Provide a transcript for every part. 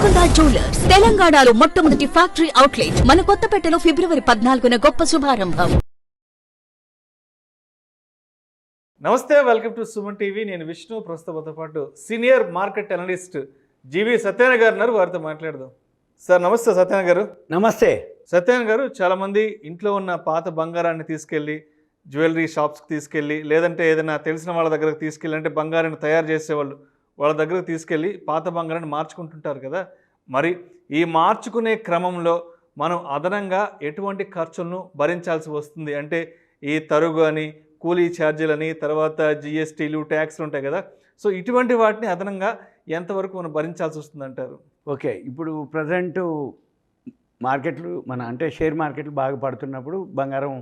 Mukunda jewellers తెలంగాణలో మొట్టమొదటి factory outlet మన కొత్తపేటలో ఫిబ్రవరి 14న గొప్ప శుభారంభం. నమస్తే, వెల్కమ్ టు సుమన్ టీవీ. నేను విష్ణు. ప్రస్తుతంతో పాటు సీనియర్ మార్కెట్ అనలిస్ట్ జీవి సత్యనారాయణ గారు ఉన్నారు. వారితో మాట్లాడదాం. సార్ నమస్తే. సత్యనారాయణ గారు నమస్తే. సత్యనారాయణ గారు, చాలామంది ఇంట్లో ఉన్న పాత బంగారాన్ని తీసుకెళ్ళి జ్యువెలరీ షాప్స్కి తీసుకెళ్ళి, లేదంటే ఏదైనా తెలిసిన వాళ్ళ దగ్గరకు తీసుకెళ్ళి, అంటే బంగారాన్ని తయారు చేసేవాళ్ళు వాళ్ళ దగ్గరకు తీసుకెళ్ళి పాత బంగారాన్ని మార్చుకుంటుంటారు కదా. మరి ఈ మార్చుకునే క్రమంలో మనం అదనంగా ఎటువంటి ఖర్చులను భరించాల్సి వస్తుంది? అంటే ఈ తరుగు అని, కూలీ ఛార్జీలని, తర్వాత జిఎస్టీలు, ట్యాక్స్లు ఉంటాయి కదా. సో ఇటువంటి వాటిని అదనంగా ఎంతవరకు మనం భరించాల్సి వస్తుంది అంటారు? ఓకే, ఇప్పుడు ప్రజెంటు మార్కెట్లు అంటే షేర్ మార్కెట్లు బాగా పడుతున్నప్పుడు బంగారం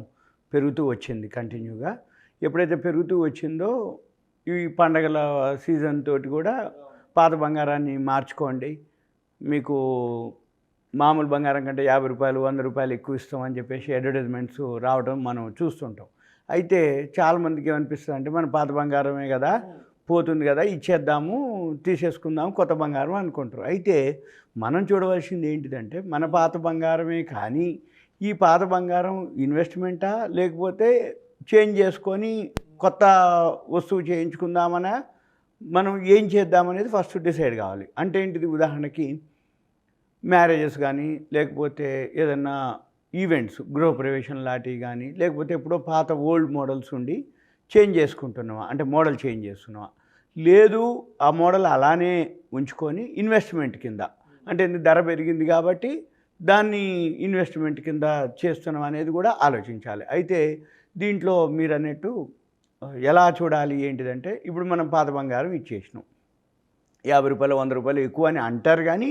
పెరుగుతూ వచ్చింది కంటిన్యూగా. ఎప్పుడైతే పెరుగుతూ వచ్చిందో ఈ పండగల సీజన్ తోటి కూడా పాత బంగారాన్ని మార్చుకోండి, మీకు మామూలు బంగారం కంటే 50 రూపాయలు 100 రూపాయలు ఎక్కువ ఇస్తామని చెప్పేసి అడ్వర్టైజ్మెంట్స్ రావడం మనం చూస్తుంటాం. అయితే చాలామందికి ఏమనిపిస్తుంది అంటే మన పాత బంగారమే కదా, పోతుంది కదా, ఇచ్చేద్దాము, తీసేసుకుందాము, కొత్త బంగారం అనుకుంటారు. అయితే మనం చూడవలసింది ఏంటిదంటే మన పాత బంగారమే కానీ ఈ పాత బంగారం ఇన్వెస్ట్మెంటా లేకపోతే చేంజ్ చేసుకొని కొత్త వస్తువు చేయించుకుందామనా, మనం ఏం చేద్దామనేది ఫస్ట్ డిసైడ్ కావాలి. అంటే ఏంటిది, ఉదాహరణకి మ్యారేజెస్ కానీ, లేకపోతే ఏదన్నా ఈవెంట్స్, గృహప్రవేశం లాంటివి కానీ, లేకపోతే ఎప్పుడో పాత ఓల్డ్ మోడల్స్ ఉండి చేంజ్ చేసుకుంటున్నావా, అంటే మోడల్ చేంజ్ చేస్తున్నావా, లేదు ఆ మోడల్ అలానే ఉంచుకొని ఇన్వెస్ట్మెంట్ కింద, అంటే ధర పెరిగింది కాబట్టి దాన్ని ఇన్వెస్ట్మెంట్ కింద చేస్తున్నాం అనేది కూడా ఆలోచించాలి. అయితే దీంట్లో మీరు అన్నట్టు ఎలా చూడాలి ఏంటిదంటే, ఇప్పుడు మనం పాత బంగారం ఇచ్చేసినాం, 50 రూపాయలు 100 రూపాయలు ఎక్కువ అని అంటారు. కానీ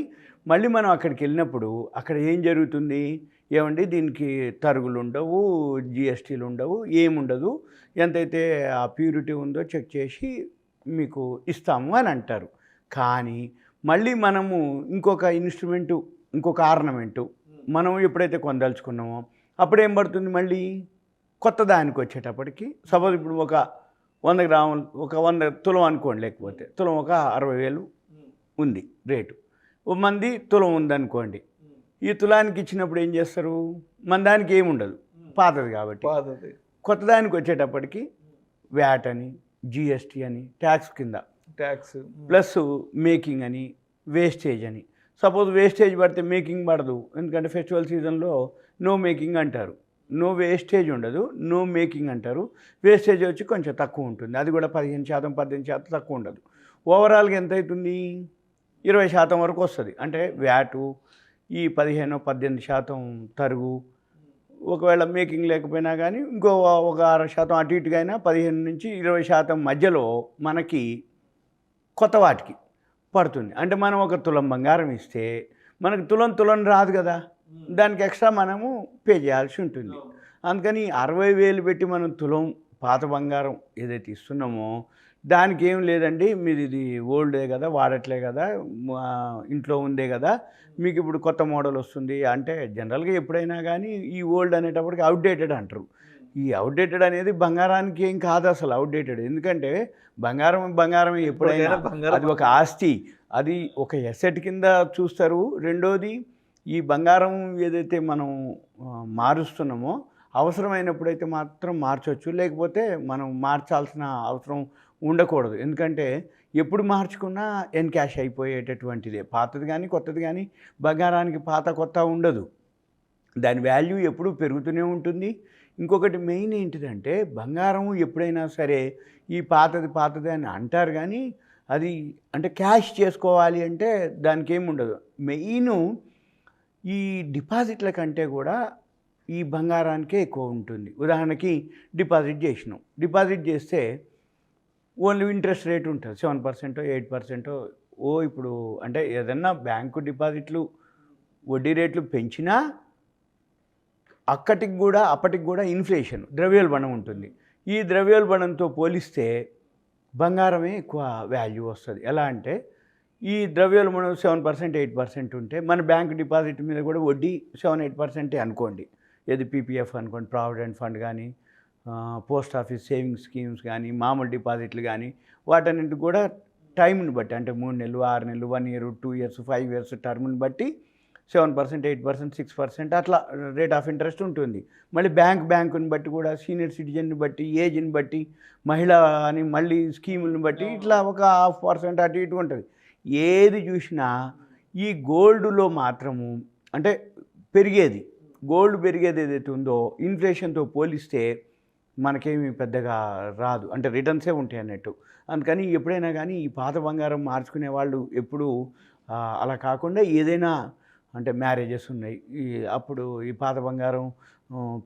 మళ్ళీ మనం అక్కడికి వెళ్ళినప్పుడు అక్కడ ఏం జరుగుతుంది, ఏమండి దీనికి తరుగులు ఉండవు, జిఎస్టీలు ఉండవు, ఏముండదు, ఎంతైతే ఆ ప్యూరిటీ ఉందో చెక్ చేసి మీకు ఇస్తాము అని అంటారు. కానీ మళ్ళీ మనము ఇంకొక ఇన్స్ట్రుమెంటు, ఇంకొక ఆర్నమెంటు మనం ఎప్పుడైతే కొనదలుచుకున్నామో అప్పుడు ఏం పడుతుంది, మళ్ళీ కొత్త దానికి వచ్చేటప్పటికి సపోజ్ ఇప్పుడు ఒక 100 గ్రాములు, ఒక 100 తులం అనుకోండి, లేకపోతే తులం ఒక 60,000 ఉంది రేటు, ఓ మంది తులం ఉందనుకోండి. ఈ తులానికి ఇచ్చినప్పుడు ఏం చేస్తారు, మన దానికి ఏముండదు, పాతది కాబట్టి. కొత్త దానికి వచ్చేటప్పటికి వ్యాట్ అని, జిఎస్టీ అని, ట్యాక్స్ కింద ట్యాక్స్ ప్లస్ మేకింగ్ అని, వేస్టేజ్ అని. సపోజ్ వేస్టేజ్ పడితే మేకింగ్ పడదు, ఎందుకంటే ఫెస్టివల్ సీజన్లో నో మేకింగ్ అంటారు, నో వేస్టేజ్ ఉండదు, నో మేకింగ్ అంటారు. వేస్టేజ్ వచ్చి కొంచెం తక్కువ ఉంటుంది, అది కూడా 15% 18% తక్కువ ఉండదు. ఓవరాల్గా ఎంత అవుతుంది, 20% వరకు వస్తుంది. అంటే వ్యాటు ఈ 15-18% తరుగు, ఒకవేళ మేకింగ్ లేకపోయినా కానీ ఇంకో ఒక 6% అటు ఇటుగా అయినా 15-20% మధ్యలో మనకి కొత్త వాటికి పడుతుంది. అంటే మనం ఒక తులం బంగారం ఇస్తే మనకు తులం రాదు కదా, దానికి ఎక్స్ట్రా మనము పే చేయాల్సి ఉంటుంది. అందుకని 60,000 పెట్టి మనం తులం పాత బంగారం ఏదైతే ఇస్తున్నామో దానికి ఏం లేదండి, మీరు ఇది ఓల్డే కదా, వాడట్లే కదా, ఇంట్లో ఉందే కదా, మీకు ఇప్పుడు కొత్త మోడల్ వస్తుంది అంటే జనరల్గా ఎప్పుడైనా కానీ ఈ ఓల్డ్ అనేటప్పటికి అవుట్డేటెడ్ అంటారు. ఈ అవుట్డేటెడ్ అనేది బంగారానికి ఏం కాదు అసలు అవుట్డేటెడ్. ఎందుకంటే బంగారం ఎప్పుడైనా అది ఒక ఆస్తి, అది ఒక ఎసెట్ కింద చూస్తారు. రెండోది ఈ బంగారం ఏదైతే మనం మారుస్తున్నామో అవసరమైనప్పుడైతే మాత్రం మార్చవచ్చు, లేకపోతే మనం మార్చాల్సిన అవసరం ఉండకూడదు. ఎందుకంటే ఎప్పుడు మార్చుకున్నా ఎన్క్యాష్ అయిపోయేటటువంటిదే. పాతది కానీ కొత్తది కానీ బంగారానికి పాత కొత్త ఉండదు, దాని వాల్యూ ఎప్పుడూ పెరుగుతూనే ఉంటుంది. ఇంకొకటి మెయిన్ ఏంటిదంటే, బంగారం ఎప్పుడైనా సరే ఈ పాతది అని అంటారు కానీ అది అంటే క్యాష్ చేసుకోవాలి అంటే దానికి ఏముండదు. మెయిన్ ఈ డిపాజిట్ల కంటే కూడా ఈ బంగారానికే ఎక్కువ ఉంటుంది. ఉదాహరణకి డిపాజిట్ చేస్తే ఓన్లీ ఇంట్రెస్ట్ రేట్ ఉంటుంది 7% 8%. ఇప్పుడు అంటే ఏదన్నా బ్యాంకు డిపాజిట్లు వడ్డీ రేట్లు పెంచినా అప్పటికి కూడా ఇన్ఫ్లేషన్, ద్రవ్యోల్బణం ఉంటుంది. ఈ ద్రవ్యోల్బణంతో పోలిస్తే బంగారమే ఎక్కువ వాల్యూ వస్తుంది. ఎలా అంటే ఈ ద్రవ్యోల్బణం 7% 8% ఉంటే మన బ్యాంక్ డిపాజిట్ మీద కూడా వడ్డీ 7-8% అనుకోండి. ఏది పీపీఎఫ్ అనుకోండి, ప్రావిడెంట్ ఫండ్ కానీ, పోస్ట్ ఆఫీస్ సేవింగ్స్ స్కీమ్స్ కానీ, మామూలు డిపాజిట్లు కానీ, వాటన్నింటికి కూడా టైంని బట్టి అంటే 3 నెలలు 6 నెలలు 1 ఇయర్ 2 ఇయర్స్ 5 ఇయర్స్ టర్మ్ని బట్టి 7%, 8%, 6% అట్లా రేట్ ఆఫ్ ఇంట్రెస్ట్ ఉంటుంది. మళ్ళీ బ్యాంకుని బట్టి కూడా సీనియర్ సిటిజన్ని బట్టి ఏజ్ని బట్టి మహిళ అని మళ్ళీ స్కీములను బట్టి ఇట్లా ఒక 0.5% అటు ఇటు ఉంటుంది. ఏది చూసినా ఈ గోల్డ్లో మాత్రము అంటే గోల్డ్ పెరిగేది ఏదైతే ఉందో ఇన్ఫ్లేషన్తో పోలిస్తే మనకేమి పెద్దగా రాదు, అంటే రిటర్న్సే ఉంటాయి అన్నట్టు. అందుకని ఎప్పుడైనా కానీ ఈ పాత బంగారం మార్చుకునే వాళ్ళు ఎప్పుడూ అలా కాకుండా ఏదైనా అంటే మ్యారేజెస్ ఉన్నాయి అప్పుడు ఈ పాత బంగారం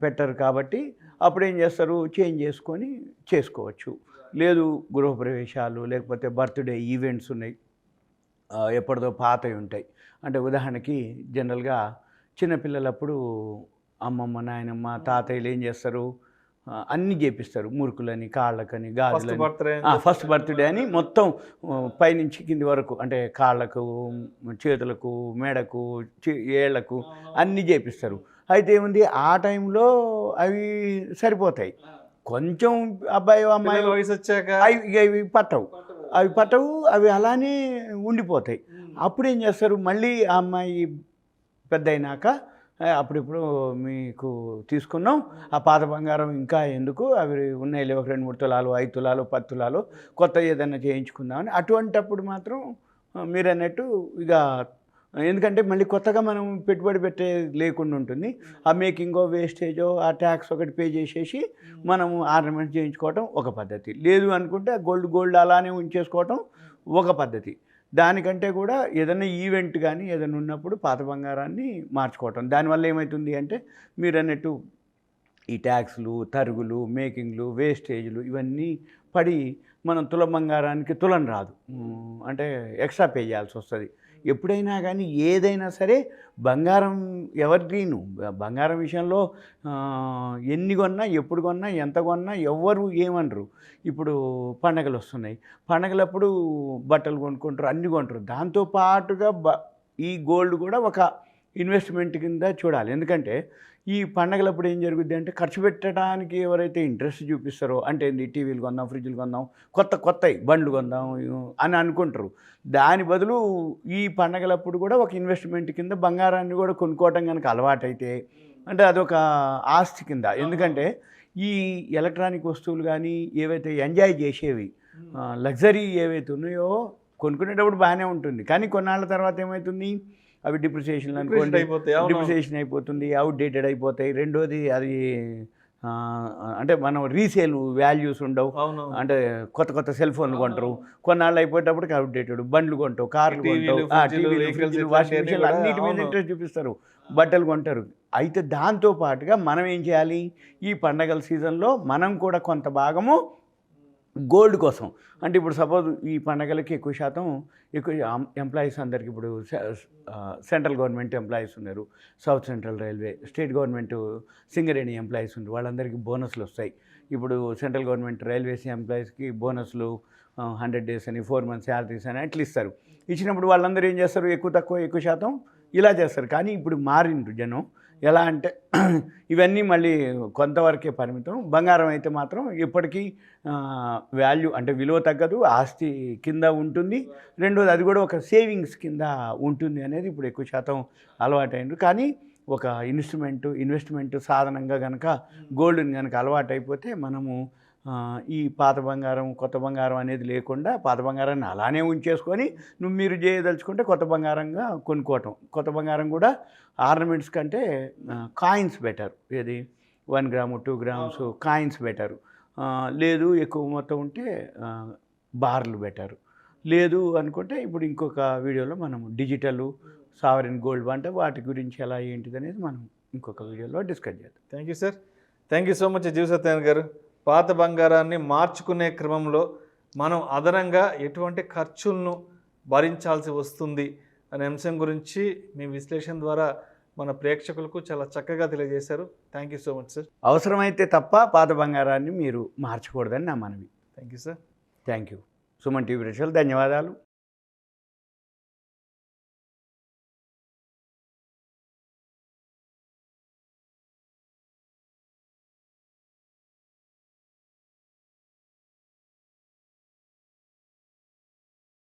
పెట్టరు కాబట్టి అప్పుడు ఏం చేస్తారు, చేంజ్ చేసుకొని చేసుకోవచ్చు. లేదు గృహప్రవేశాలు లేకపోతే బర్త్డే ఈవెంట్స్ ఉన్నాయి, ఎప్పటిదో పాతవి ఉంటాయి. అంటే ఉదాహరణకి జనరల్గా చిన్నపిల్లలప్పుడు అమ్మమ్మ నాయనమ్మ తాతయ్యలు ఏం చేస్తారు, అన్నీ చేపిస్తారు, మురుకులని కాళ్ళకని గాజులని. ఫస్ట్ బర్త్డే అని మొత్తం పైనుంచి కింది వరకు అంటే కాళ్ళకు చేతులకు మెడకు ఏళ్లకు అన్నీ చేపిస్తారు. అయితే ఏముంది ఆ టైంలో అవి సరిపోతాయి. కొంచెం అబ్బాయి అమ్మాయి వయసు వచ్చాక అవి పట్టవు, అవి అలానే ఉండిపోతాయి. అప్పుడు ఏం చేస్తారు, మళ్ళీ ఆ అమ్మాయి పెద్ద అయినాక అప్పుడిప్పుడు మీకు తీసుకున్నాం ఆ పాత బంగారం ఇంకా ఎందుకు, అవి ఉన్నాయి ఒక 2-3 తులాలు 5 తులాలు 10 తులాలు కొత్త ఏదైనా చేయించుకుందామని. అటువంటప్పుడు మాత్రం మీరు అన్నట్టు ఇక ఎందుకంటే మళ్ళీ కొత్తగా మనం పెట్టుబడి పెట్టే లేకుండా ఉంటుంది. ఆ మేకింగో వేస్టేజో ఆ ట్యాక్స్ ఒకటి పే చేసేసి మనము ఆర్నమెంట్స్ చేయించుకోవటం ఒక పద్ధతి. లేదు అనుకుంటే గోల్డ్ అలానే ఉంచేసుకోవటం ఒక పద్ధతి. దానికంటే కూడా ఏదైనా ఈవెంట్ కానీ ఏదైనా ఉన్నప్పుడు పాత బంగారాన్ని మార్చుకోవటం. దానివల్ల ఏమవుతుంది అంటే మీరు అన్నట్టు ఈ ట్యాక్స్లు తరుగులు మేకింగ్లు వేస్టేజ్లు ఇవన్నీ పడి మనం తులం బంగారానికి తులం రాదు, అంటే ఎక్స్ట్రా పే చేయాల్సి వస్తుంది. ఎప్పుడైనా కానీ ఏదైనా సరే బంగారం ఎవరిగ్రీను, బంగారం విషయంలో ఎన్ని కొన్నా ఎప్పుడు కొన్నా ఎంత కొన్నా ఎవ్వరు ఏమనరు. ఇప్పుడు పండగలు వస్తున్నాయి, పండగలప్పుడు బట్టలు కొనుక్కుంటారు, అన్నీ కొంటారు. దాంతోపాటుగా ఈ గోల్డ్ కూడా ఒక ఇన్వెస్ట్మెంట్ కింద చూడాలి. ఎందుకంటే ఈ పండగలప్పుడు ఏం జరుగుద్ది అంటే ఖర్చు పెట్టడానికి ఎవరైతే ఇంట్రెస్ట్ చూపిస్తారో, అంటే ఏంది టీవీలు కొందాం ఫ్రిడ్జ్లు కొందాం కొత్తవి బండ్లు కొందాం అని అనుకుంటారు. దాని బదులు ఈ పండగలప్పుడు కూడా ఒక ఇన్వెస్ట్మెంట్ కింద బంగారాన్ని కూడా కొనుక్కోవటం కనుక అలవాటైతే అంటే అదొక ఆస్తి కింద. ఎందుకంటే ఈ ఎలక్ట్రానిక్ వస్తువులు కానీ ఏవైతే ఎంజాయ్ చేసేవి లగ్జరీ ఏవైతే ఉన్నాయో కొనుక్కునేటప్పుడు బాగానే ఉంటుంది, కానీ కొన్నాళ్ళ తర్వాత ఏమవుతుంది అవి డిప్రిసియేషన్ అనుకోండి, డిప్రిసియేషన్ అయిపోతుంది, అవుట్డేటెడ్ అయిపోతాయి. రెండోది అది అంటే మనం రీసేల్ వాల్యూస్ ఉండవు. అంటే కొత్త సెల్ ఫోన్లు కొంటారు, కొన్నాళ్ళు అయిపోయేటప్పటికి అవుట్డేటెడ్. బండ్లు కొంటావు, కార్లు కొంటావు, టీవీలు వాషింగ్ మిషన్లు అన్నిటి మీద ఇంట్రెస్ట్ చూపిస్తారు, బట్టలు కొంటారు. అయితే దాంతోపాటుగా మనం ఏం చేయాలి, ఈ పండగల సీజన్లో మనం కూడా కొంత భాగము గోల్డ్ కోసం, అంటే ఇప్పుడు సపోజ్ ఈ పండగలకి ఎక్కువ ఎంప్లాయీస్ అందరికి ఇప్పుడు సెంట్రల్ గవర్నమెంట్ ఎంప్లాయీస్ ఉన్నారు, south central railway, state government Singareni employees ఉన్నారు, వాళ్ళందరికీ బోనస్లు వస్తాయి. ఇప్పుడు సెంట్రల్ గవర్నమెంట్ రైల్వేస్ ఎంప్లాయీస్కి బోనస్లు 100 days అని 4 months శాలరీస్ అని అట్లా ఇస్తారు. ఇచ్చినప్పుడు వాళ్ళందరూ ఏం చేస్తారు, ఎక్కువ శాతం ఇలా చేస్తారు. కానీ ఇప్పుడు మారిండ్రు జనం. ఎలా అంటే ఇవన్నీ మళ్ళీ కొంతవరకే పరిమితం. బంగారం అయితే మాత్రం ఇప్పటికీ వాల్యూ అంటే విలువ తగ్గదు, ఆస్తి కింద ఉంటుంది. రెండోది అది కూడా ఒక సేవింగ్స్ కింద ఉంటుంది అనేది ఇప్పుడు ఎక్కువ శాతం అలవాటైంది. కానీ ఒక ఇన్వెస్ట్మెంట్ సాధనంగా కనుక గోల్డ్ని కనుక అలవాటైపోతే మనము ఈ పాత బంగారం కొత్త బంగారం అనేది లేకుండా పాత బంగారాన్ని అలానే ఉంచేసుకొని మీరు చేయదలుచుకుంటే కొత్త బంగారంగా కొనుక్కోవటం. కొత్త బంగారం కూడా ఆర్నమెంట్స్ కంటే కాయిన్స్ బెటర్. ఏది 1 grams 2 grams కాయిన్స్ బెటరు. లేదు ఎక్కువ మొత్తం ఉంటే బార్లు బెటరు. లేదు అనుకుంటే ఇప్పుడు ఇంకొక వీడియోలో మనం డిజిటల్ సావరిన్ గోల్డ్ అంటే వాటి గురించి ఎలా ఏంటిది అనేది మనం ఇంకొక వీడియోలో డిస్కస్ చేద్దాం. Thank you sir, thank you so much జీవ సత్యనారాయణ గారు. పాత బంగారాన్ని మార్చుకునే క్రమంలో మనం అదనంగా ఎటువంటి ఖర్చులను భరించాల్సి వస్తుంది అనే అంశం గురించి మీ విశ్లేషణ ద్వారా మన ప్రేక్షకులకు చాలా చక్కగా తెలియజేశారు. Thank you so much sir. అవసరమైతే తప్ప పాత బంగారాన్ని మీరు మార్చకూడదని నా మనవి. Thank you sir. Thank you. Suman TV ప్రేక్షకులు ధన్యవాదాలు.